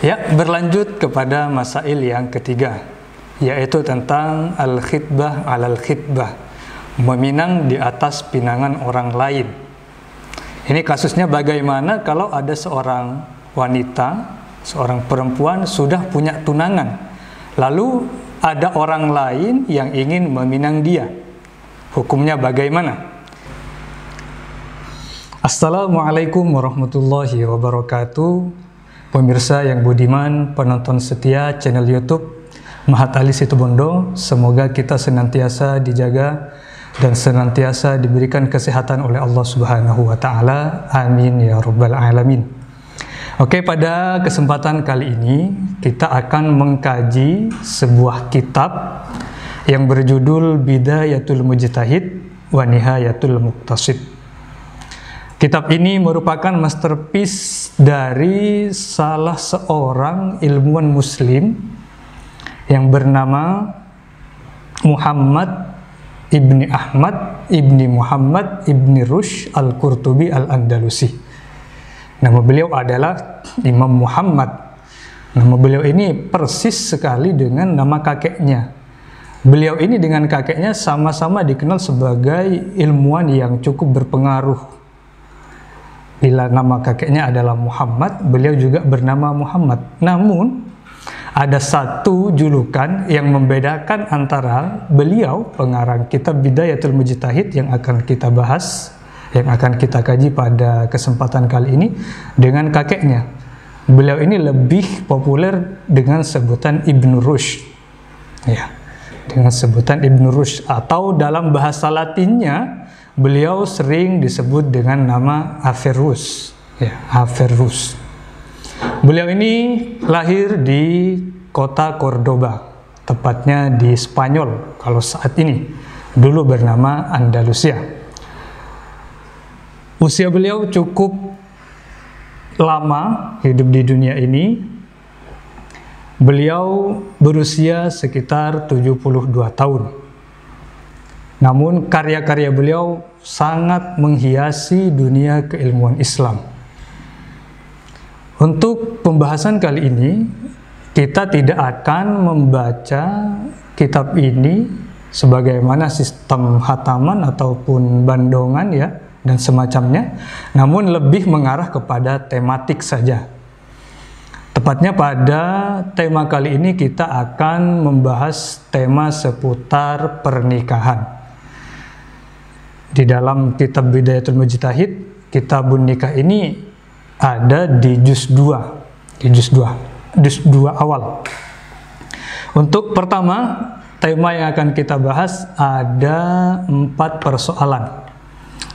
Ya, berlanjut kepada masail yang ketiga, yaitu tentang al-khitbah alal khitbah, meminang di atas pinangan orang lain. Ini kasusnya bagaimana kalau ada seorang wanita, seorang perempuan sudah punya tunangan, lalu ada orang lain yang ingin meminang dia. Hukumnya bagaimana? Assalamualaikum warahmatullahi wabarakatuh. Pemirsa yang budiman, penonton setia channel YouTube Mahat Ali Situbondo, semoga kita senantiasa dijaga dan senantiasa diberikan kesehatan oleh Allah Subhanahu wa taala. Amin ya rabbal alamin. Oke, pada kesempatan kali ini kita akan mengkaji sebuah kitab yang berjudul Bidayatul Mujtahid wa Nihayatul Muqtasid. Kitab ini merupakan masterpiece dari salah seorang ilmuwan muslim yang bernama Muhammad ibni Ahmad ibni Muhammad ibni Rushd al-Qurtubi al-Andalusi. Nama beliau adalah Imam Muhammad. Nama beliau ini persis sekali dengan nama kakeknya. Beliau ini dengan kakeknya sama-sama dikenal sebagai ilmuwan yang cukup berpengaruh. Bila nama kakeknya adalah Muhammad, beliau juga bernama Muhammad. Namun, ada satu julukan yang membedakan antara beliau, pengarang kitab Bidayatul Mujtahid yang akan kita bahas, yang akan kita kaji pada kesempatan kali ini, dengan kakeknya. Beliau ini lebih populer dengan sebutan Ibnu Rushd. Ya, dengan sebutan Ibnu Rushd, atau dalam bahasa Latinnya, beliau sering disebut dengan nama Averroes, ya, Averroes. Beliau ini lahir di kota Cordoba, tepatnya di Spanyol kalau saat ini. Dulu bernama Andalusia. Usia beliau cukup lama hidup di dunia ini. Beliau berusia sekitar 72 tahun. Namun karya-karya beliau sangat menghiasi dunia keilmuan Islam. Untuk pembahasan kali ini, kita tidak akan membaca kitab ini sebagaimana sistem khataman ataupun bandongan ya dan semacamnya, namun lebih mengarah kepada tematik saja. Tepatnya pada tema kali ini kita akan membahas tema seputar pernikahan. Di dalam kitab Bidayatul Mujtahid, kitabun nikah ini ada di juz 2, juz 2 awal. Untuk pertama, tema yang akan kita bahas ada 4 persoalan.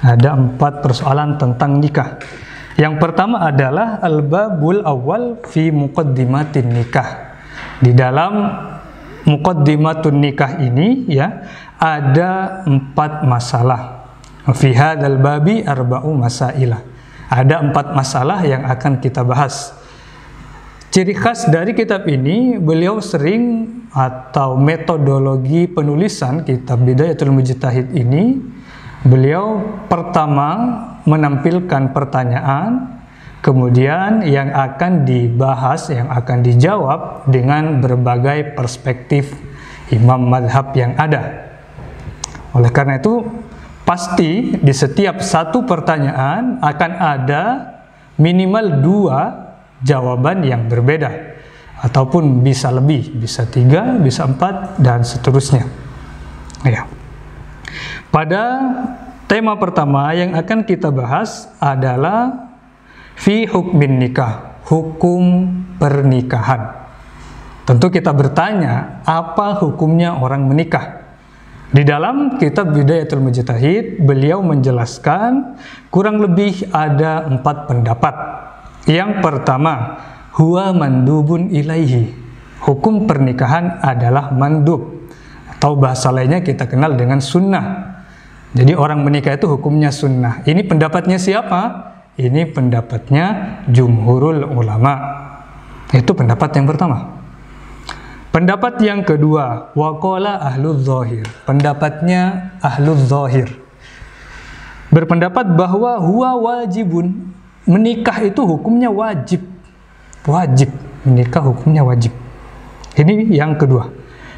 Ada 4 persoalan tentang nikah. Yang pertama adalah al-babul awal fi muqaddimatin nikah. Di dalam muqaddimatun nikah ini ya ada 4 masalah. Fi hadzal babi arba'u masailah. Ada 4 masalah yang akan kita bahas. Ciri khas dari kitab ini, beliau sering atau metodologi penulisan kitab Bidayatul Mujtahid ini, beliau pertama menampilkan pertanyaan, kemudian yang akan dibahas, yang akan dijawab dengan berbagai perspektif imam madhab yang ada. Oleh karena itu, pasti di setiap satu pertanyaan akan ada minimal 2 jawaban yang berbeda, ataupun bisa lebih, bisa 3, bisa 4, dan seterusnya. Ya. Pada tema pertama yang akan kita bahas adalah fi hukmin nikah, hukum pernikahan. Tentu kita bertanya, apa hukumnya orang menikah? Di dalam kitab Bidayatul Mujtahid, beliau menjelaskan kurang lebih ada 4 pendapat. Yang pertama, huwa mandubun ilaihi. Hukum pernikahan adalah mandub, atau bahasa lainnya kita kenal dengan sunnah. Jadi orang menikah itu hukumnya sunnah. Ini pendapatnya siapa? Ini pendapatnya jumhurul ulama. Itu pendapat yang pertama. Pendapat yang kedua, waqala ahlul zahir. Pendapatnya ahlul zahir berpendapat bahwa huwa wajibun. Menikah itu hukumnya wajib. Wajib, menikah hukumnya wajib. Ini yang kedua.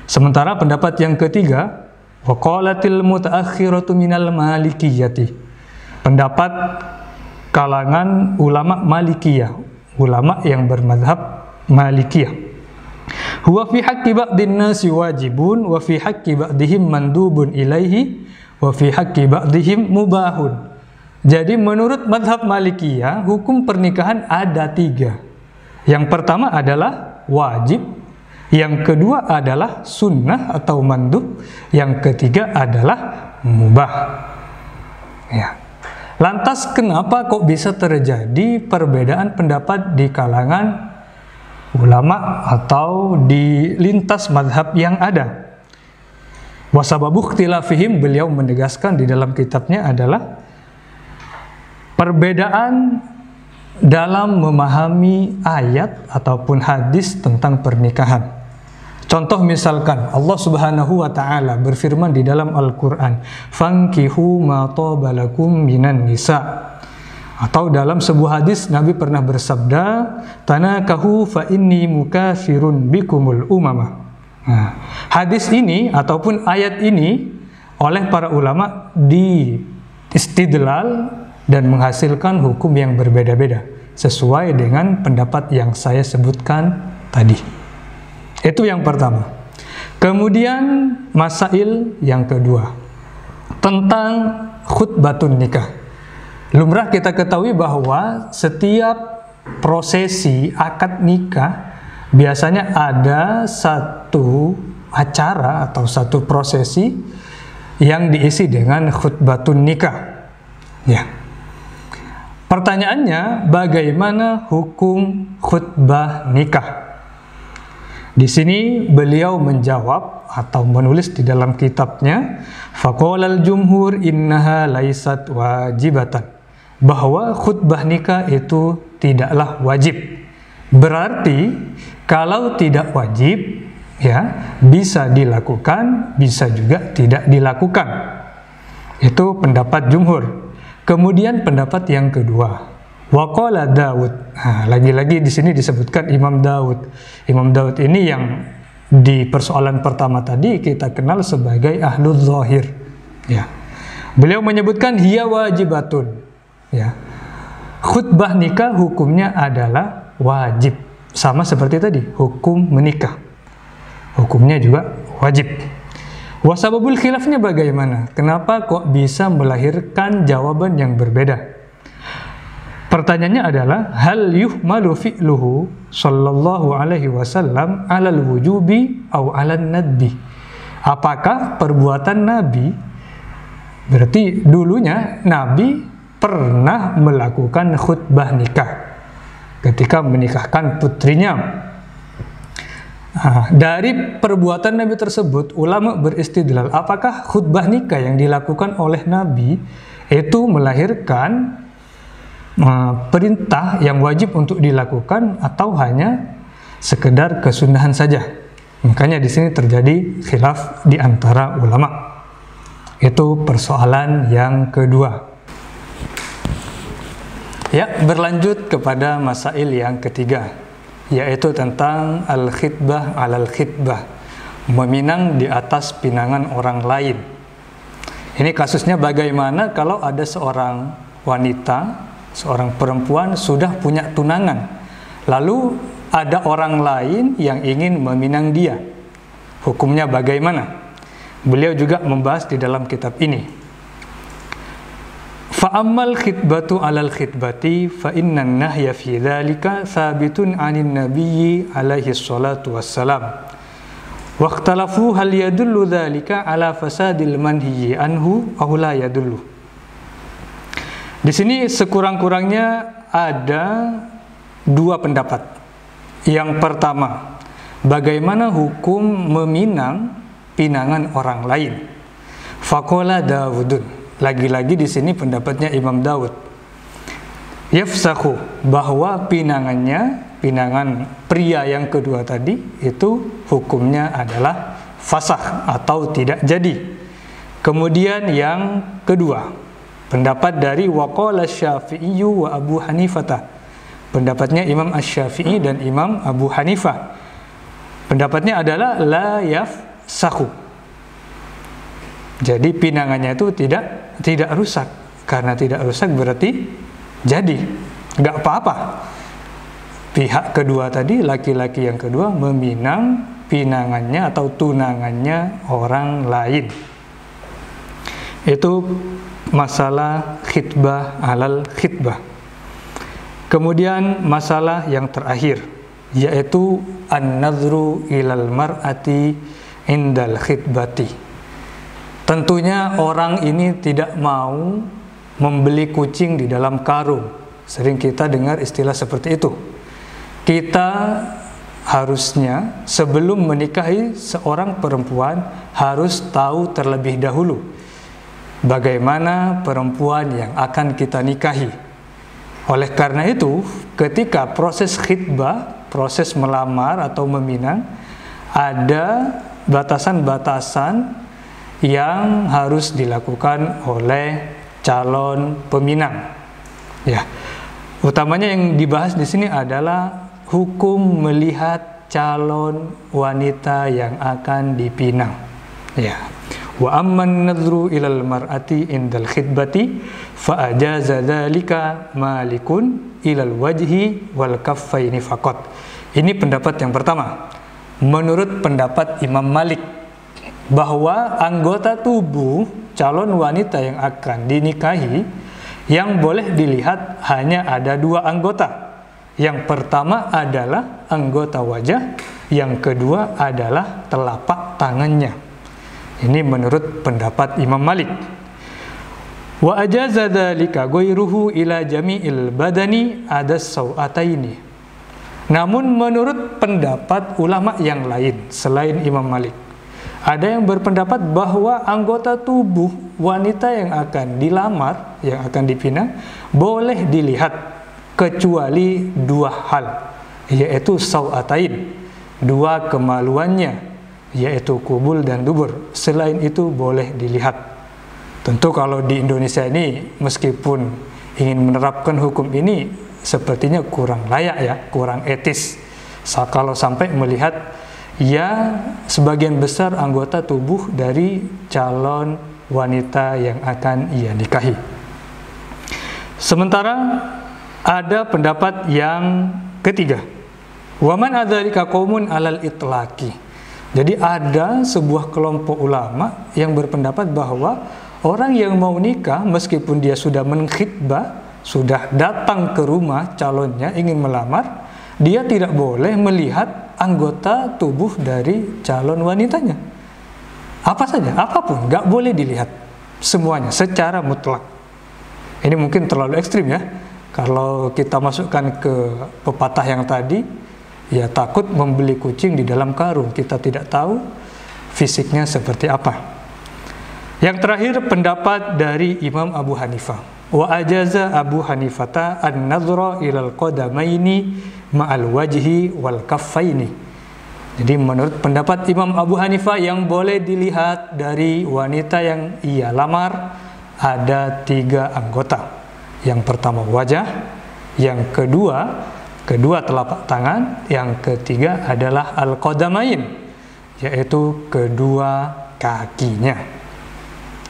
Sementara pendapat yang ketiga, waqalatil mutaakhiratu minal malikiyati. Pendapat kalangan ulama Malikiyah, ulama yang bermadzhab Malikiyah. Huwa fi haqqi ba'din nasi wajibun wa fi haqqi ba'dihim mandubun ilaihi wa fi haqqi ba'dihim mubahun. Jadi menurut mazhab Malikiyah, hukum pernikahan ada 3. Yang pertama adalah wajib, yang kedua adalah sunnah atau mandub, yang ketiga adalah mubah. Ya. Lantas kenapa kok bisa terjadi perbedaan pendapat di kalangan ulama atau di lintas mazhab yang ada? Wasababu ikhtilafihim, beliau menegaskan di dalam kitabnya adalah perbedaan dalam memahami ayat ataupun hadis tentang pernikahan. Contoh misalkan Allah Subhanahu wa taala berfirman di dalam Al-Qur'an, "Fankihu ma taba lakum minan nisa." Atau dalam sebuah hadis Nabi pernah bersabda, "Tanakahu fa inni mukafirun bikumul umama." Nah, hadis ini ataupun ayat ini oleh para ulama diistidlal dan menghasilkan hukum yang berbeda-beda sesuai dengan pendapat yang saya sebutkan tadi. Itu yang pertama. Kemudian masail yang kedua tentang khutbatun nikah. Lumrah kita ketahui bahwa setiap prosesi akad nikah biasanya ada satu acara atau satu prosesi yang diisi dengan khutbatun nikah. Ya. Pertanyaannya, bagaimana hukum khutbah nikah? Di sini beliau menjawab atau menulis di dalam kitabnya, faqalal jumhur innaha laisat wajibatan, bahwa khutbah nikah itu tidaklah wajib. Berarti kalau tidak wajib, ya bisa dilakukan, bisa juga tidak dilakukan. Itu pendapat jumhur. Kemudian pendapat yang kedua, waqala Daud. Nah, lagi-lagi di sini disebutkan Imam Daud. Imam Daud ini yang di persoalan pertama tadi kita kenal sebagai ahlul zahir. Ya. Beliau menyebutkan hiya wajibatun. Ya. Khutbah nikah hukumnya adalah wajib. Sama seperti tadi, hukum menikah. Hukumnya juga wajib. Wasababul khilafnya bagaimana? Kenapa kok bisa melahirkan jawaban yang berbeda? Pertanyaannya adalah, hal yuhmalu fi'luhu sallallahu alaihi wasallam alal wujubi au alan nadbi? Apakah perbuatan Nabi, berarti dulunya Nabi pernah melakukan khutbah nikah ketika menikahkan putrinya? Dari perbuatan Nabi tersebut, ulama beristidlal apakah khutbah nikah yang dilakukan oleh Nabi itu melahirkan perintah yang wajib untuk dilakukan atau hanya sekedar kesunahan saja. Makanya di sini terjadi khilaf di antara ulama. Itu persoalan yang kedua. Ya, berlanjut kepada masail yang ketiga, yaitu tentang al-khitbah alal-khitbah, meminang di atas pinangan orang lain. Ini kasusnya bagaimana kalau ada seorang wanita, seorang perempuan sudah punya tunangan, lalu ada orang lain yang ingin meminang dia. Hukumnya bagaimana? Beliau juga membahas di dalam kitab ini. Fa'ammal khitbatu alal khitbati fa innan nahya fi dzalika tsabitun 'anin nabiyyi alaihi salatu wassalam. Wa ikhtalafu hal yadullu dzalika ala fasadil manhiyyi anhu aw la yadullu. Di sini sekurang-kurangnya ada dua pendapat. Yang pertama, bagaimana hukum meminang pinangan orang lain? Faqala Dawudun. Lagi-lagi di sini pendapatnya Imam Daud. Yafsahu, bahwa pinangan pria yang kedua tadi itu hukumnya adalah fasakh atau tidak jadi. Kemudian yang kedua, pendapat dari waqala Syafi'i wa Abu Hanifah. Pendapatnya Imam Asy-Syafi'i dan Imam Abu Hanifah. Pendapatnya adalah la yafsakhu. Jadi pinangannya itu tidak rusak. Karena tidak rusak berarti jadi, nggak apa-apa. Pihak kedua tadi, laki-laki yang kedua meminang pinangannya atau tunangannya orang lain. Itu masalah khitbah alal khitbah. Kemudian masalah yang terakhir, yaitu an-nadhru ilal mar'ati indal khitbati. Tentunya orang ini tidak mau membeli kucing di dalam karung. Sering kita dengar istilah seperti itu. Kita harusnya sebelum menikahi seorang perempuan harus tahu terlebih dahulu bagaimana perempuan yang akan kita nikahi. Oleh karena itu, ketika proses khitbah, proses melamar atau meminang, ada batasan-batasan yang harus dilakukan oleh calon peminang. Ya, utamanya yang dibahas di sini adalah hukum melihat calon wanita yang akan dipinang. Ya. Wa amman nadhru ilal mar'ati indal khitbati fa ajaza dzalika malikun ilal wajhi wal kaffaini faqat. Ini pendapat yang pertama. Menurut pendapat Imam Malik, bahwa anggota tubuh calon wanita yang akan dinikahi yang boleh dilihat hanya ada dua anggota. Yang pertama adalah anggota wajah, yang kedua adalah telapak tangannya. Ini menurut pendapat Imam Malik. Wa ajaza dzalika ghairuhu ila jami'il badani adas sawataini. Namun menurut pendapat ulama yang lain selain Imam Malik, ada yang berpendapat bahwa anggota tubuh wanita yang akan dilamar, yang akan dipinang, boleh dilihat kecuali dua hal, yaitu sawatain, dua kemaluannya, yaitu kubul dan dubur. Selain itu boleh dilihat. Tentu kalau di Indonesia ini meskipun ingin menerapkan hukum ini sepertinya kurang layak ya, kurang etis. Kalau sampai melihat ya sebagian besar anggota tubuh dari calon wanita yang akan ia nikahi. Sementara ada pendapat yang ketiga. Waman adzalika qaumun alal itlaqi. Jadi ada sebuah kelompok ulama yang berpendapat bahwa orang yang mau nikah meskipun dia sudah mengkhitbah, sudah datang ke rumah calonnya ingin melamar, dia tidak boleh melihat anggota tubuh dari calon wanitanya. Apa saja, apapun, nggak boleh dilihat semuanya secara mutlak. Ini mungkin terlalu ekstrim ya. Kalau kita masukkan ke pepatah yang tadi, ya takut membeli kucing di dalam karung, kita tidak tahu fisiknya seperti apa. Yang terakhir pendapat dari Imam Abu Hanifah. Wa ajaza Abu Hanifata an-nadhra ilal qadamaini ma'al wajhi wal kaffaini. Jadi menurut pendapat Imam Abu Hanifah yang boleh dilihat dari wanita yang ia lamar ada tiga anggota. Yang pertama wajah, yang kedua telapak tangan, yang ketiga adalah al-qadamain, yaitu kedua kakinya.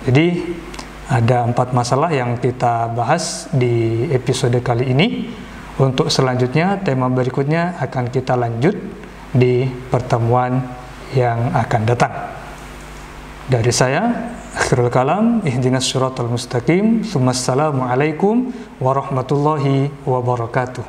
Jadi ada 4 masalah yang kita bahas di episode kali ini. Untuk selanjutnya, tema berikutnya akan kita lanjut di pertemuan yang akan datang. Dari saya, akhirul kalam, ihdinas syiratal mustaqim, tsumma assalamu alaikum warahmatullahi wabarakatuh.